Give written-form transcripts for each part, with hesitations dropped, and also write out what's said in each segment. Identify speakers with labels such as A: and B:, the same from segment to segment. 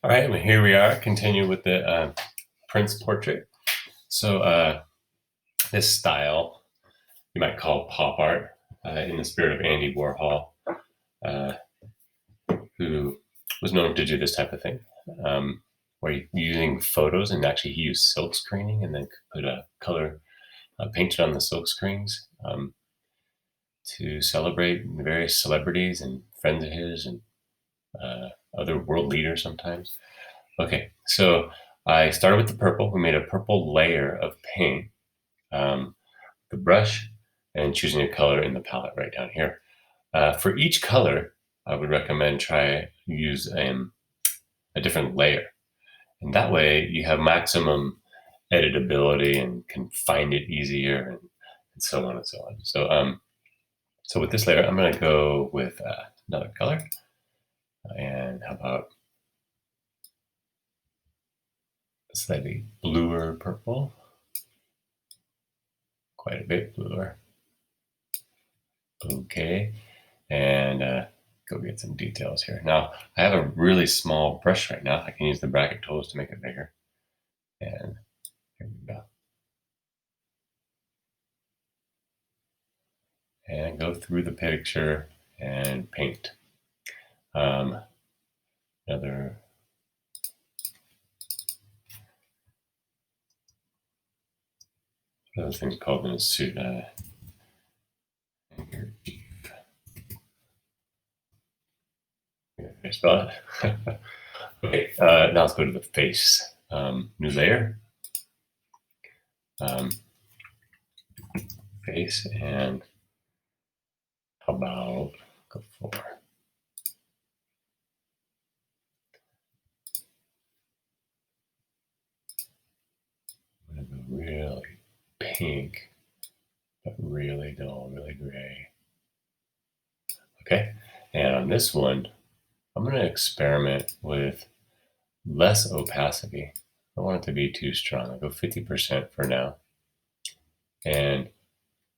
A: All right, well, here we are, continue with the Prince portrait. So this style you might call pop art in the spirit of Andy Warhol, uh, who was known to do this type of thing, where using photos and actually he used silk screening and then put a color painted on the silk screens to celebrate various celebrities and friends of his and other world leaders sometimes. Okay, so I started with the purple. We made a purple layer of paint, the brush, and choosing a color in the palette right down here. For each color, I would recommend try use a different layer, and that way you have maximum editability and can find it easier, and so on and so on. So with this layer, I'm going to go with another color, and how about slightly bluer purple, quite a bit bluer. Okay, and go get some details here. Now, I have a really small brush right now. I can use the bracket tools to make it bigger. And here we go. And go through the picture and paint. Another things called in a suit. Spell it. Okay, now let's go to the face. New layer. Face, and how about go for really pink, but really dull, really gray. Okay, and on this one, I'm going to experiment with less opacity. I don't want it to be too strong. I'll go 50% for now. And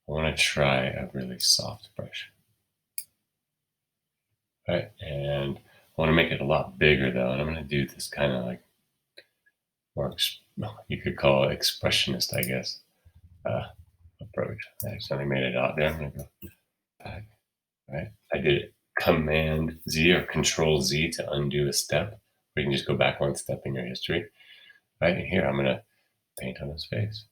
A: I want to try a really soft brush. All right, and I want to make it a lot bigger though, and I'm going to do this kind of like more, you could call it expressionist, I guess, approach. I accidentally made it out there. I'm going to go back. All right, I did Command Z or Control Z to undo a step, or you can just go back one step in your history. Right, and here I'm going to paint on his face.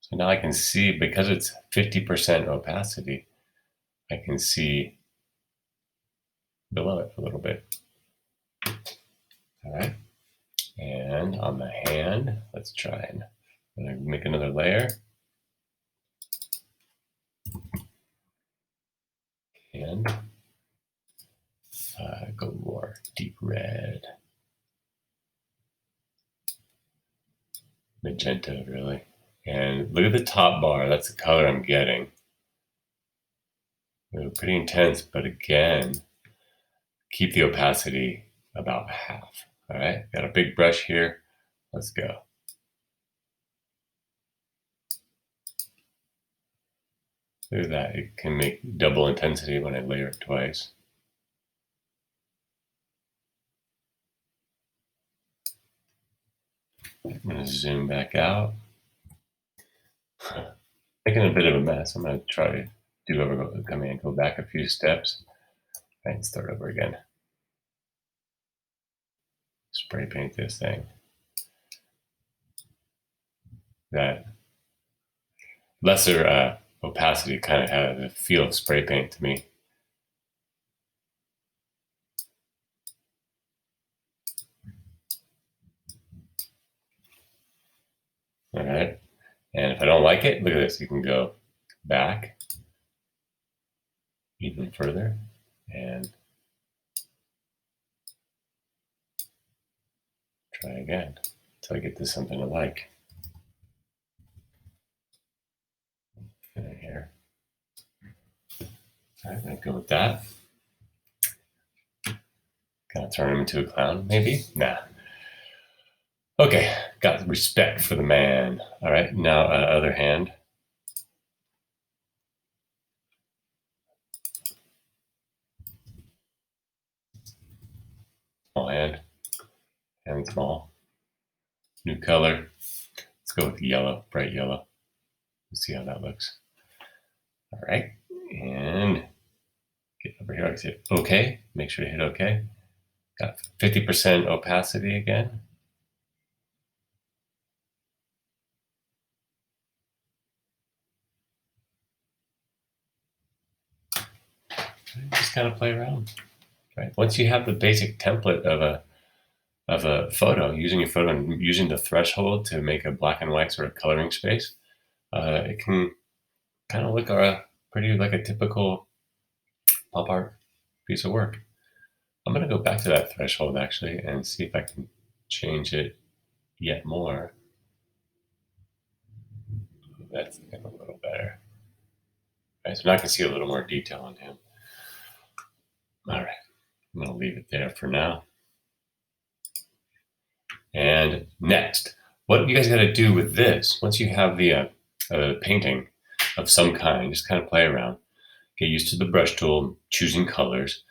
A: So now I can see, because it's 50% opacity, I can see below it a little bit. All right. And on the hand, let's try and make another layer. And go more deep red. Magenta, really. And look at the top bar. That's the color I'm getting. Pretty intense, but again, keep the opacity about half. All right, got a big brush here. Let's go. Look at that. It can make double intensity when I layer it twice. I'm going to zoom back out. Making a bit of a mess. I'm going to try to do over command, go back a few steps, and start over again. Spray paint this thing. That lesser opacity kind of had a feel of spray paint to me. All right. And if I don't like it, look at this. You can go back even further and try again until I get to something I like. In here. All right, I'm going to go with that. Kind of turn him into a clown, maybe? Nah. Okay, got respect for the man. All right, now other hand. Small hand. and small. New color. Let's go with yellow, bright yellow. Let's see how that looks. All right, and get over here. I say OK. Make sure to hit OK. Got 50% opacity again. Just kind of play around. Right. Once you have the basic template of a photo, using your photo and using the threshold to make a black and white sort of coloring space, it can kind of look pretty like a typical pop art piece of work. I'm going to go back to that threshold actually and see if I can change it yet more. That's a little better. Right, so now I can see a little more detail on him. All right, I'm going to leave it there for now. And next, what you guys got to do with this, once you have the painting of some kind, just kind of play around, get used to the brush tool, choosing colors.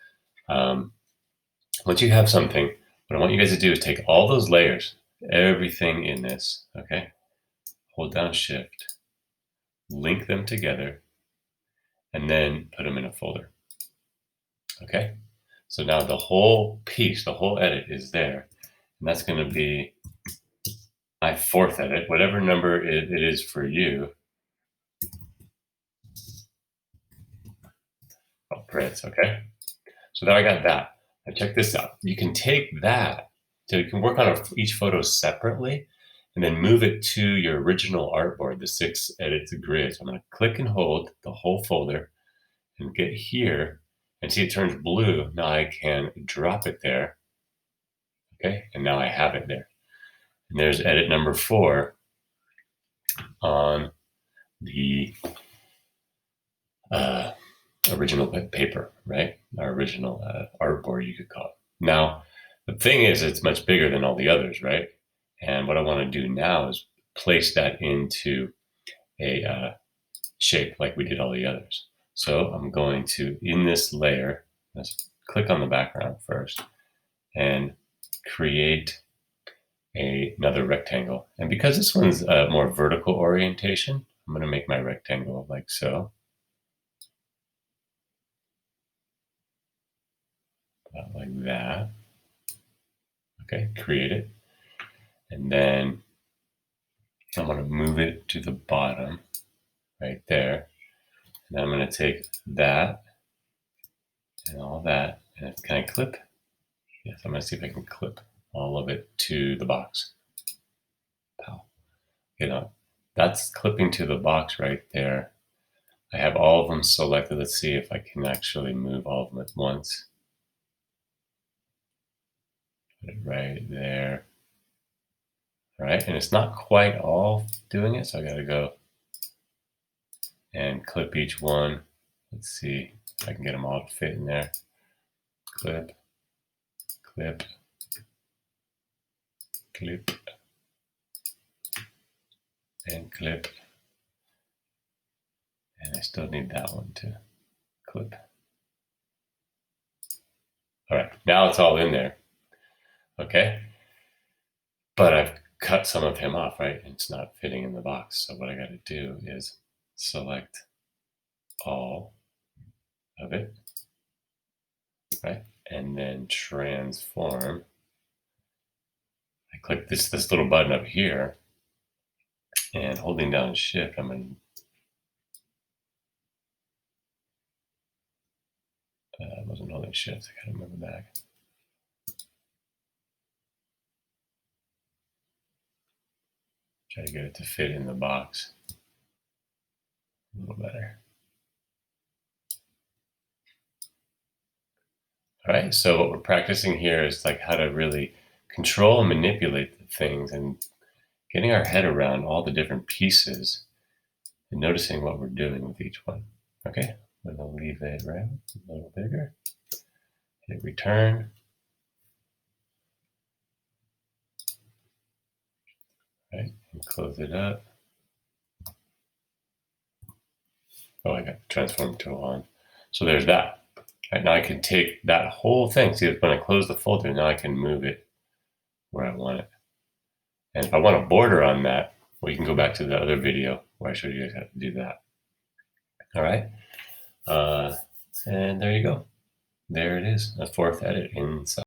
A: Once you have something, what I want you guys to do is take all those layers, everything in this, okay? Hold down Shift, link them together, and then put them in a folder, okay? So now the whole piece, the whole edit is there, and that's going to be my fourth edit, whatever number it is for you. Oh, Prince, okay? So now I got that. Now check this out. You can take that, so you can work on each photo separately, and then move it to your original artboard, the 6 edits grid. So I'm going to click and hold the whole folder and get here, and see it turns blue. Now I can drop it there, okay? And now I have it there. And there's edit number 4 on the original paper, right? Our original artboard, you could call it. Now, the thing is, it's much bigger than all the others, right? And what I want to do now is place that into a shape like we did all the others. So I'm going to, in this layer, let's click on the background first and create another rectangle. And because this one's a more vertical orientation, I'm going to make my rectangle like so. About like that. Okay, create it. And then I'm going to move it to the bottom right there. And I'm going to take that and all that, and can I clip? Yes, I'm going to see if I can clip all of it to the box. Pow. You know, that's clipping to the box right there. I have all of them selected. Let's see if I can actually move all of them at once. Put it right there. All right, and it's not quite all doing it, so I got to go and clip each one. Let's see if I can get them all to fit in there. Clip, clip, clip, and clip. And I still need that one to clip. All right, now it's all in there. Okay, but I've cut some of him off, right? And it's not fitting in the box. So what I got to do is select all of it, right? And then transform. I click this little button up here, and holding down Shift, I'm going to, I wasn't holding Shift, I got to move it back. Try to get it to fit in the box a little better. All right, so what we're practicing here is like how to really control and manipulate the things and getting our head around all the different pieces and noticing what we're doing with each one. Okay, I'm gonna leave it right a little bigger. Hit return. Right, and close it up. Oh, I got the transform tool on. So there's that. Right, now I can take that whole thing. See, when I close the folder, now I can move it where I want it. And if I want a border on that, well, you can go back to the other video where I showed you guys how to do that. All right. And there you go. There it is, a fourth edit inside.